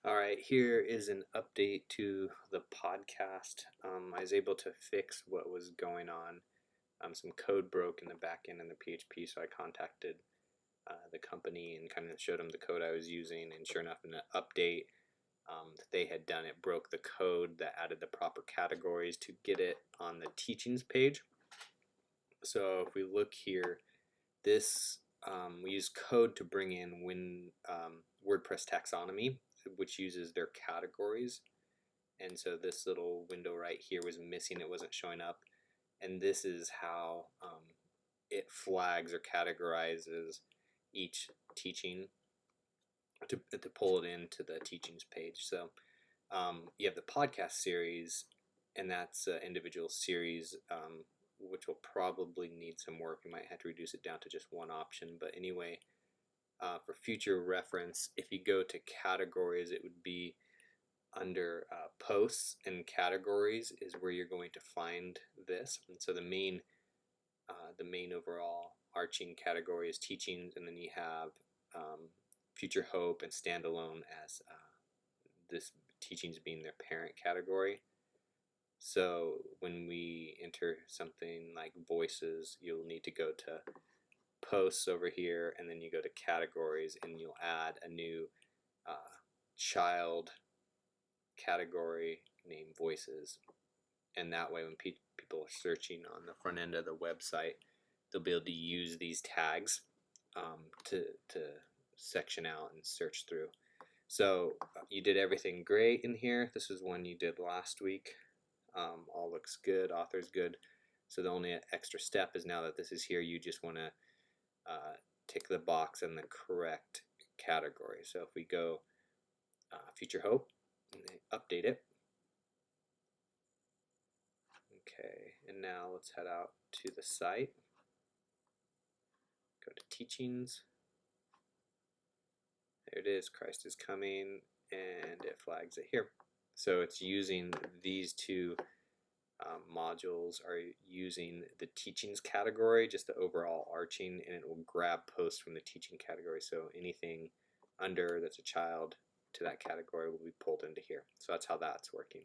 All right, here is an update to the podcast. I was able to fix what was going on. Some code broke in the back end in the PHP, so I contacted the company and kind of showed them the code I was using. And sure enough, in the update that they had done, it broke the code that added the proper categories to get it on the teachings page. So if we look here, this we use code to bring in WordPress taxonomy, which uses their categories. And so this little window right here was missing, it wasn't showing up. And this is how it flags or categorizes each teaching to pull it into the teachings page. So you have the podcast series, and that's an individual series, which will probably need some work. You might have to reduce it down to just one option. But anyway, for future reference, if you go to categories, it would be under posts and categories is where you're going to find this. And so the main overall arching category is teachings, and then you have future hope and standalone as this teachings being their parent category. So when we enter something like voices, you'll need to go to posts over here, and then you go to categories, and you'll add a new child category named voices. And that way when people are searching on the front end of the website, they'll be able to use these tags to section out and search through. So you did everything great in here. This is one you did last week. All looks good, author's good. So the only extra step is now that this is here, you just want to tick the box in the correct category. So if we go Future Hope and update it. Okay, and now let's head out to the site. Go to Teachings. There it is, Christ is Coming, and it flags it here. So it's using these two modules are using the teachings category, just the overall arching, and it will grab posts from the teaching category. So anything under that's a child to that category will be pulled into here. So that's how that's working.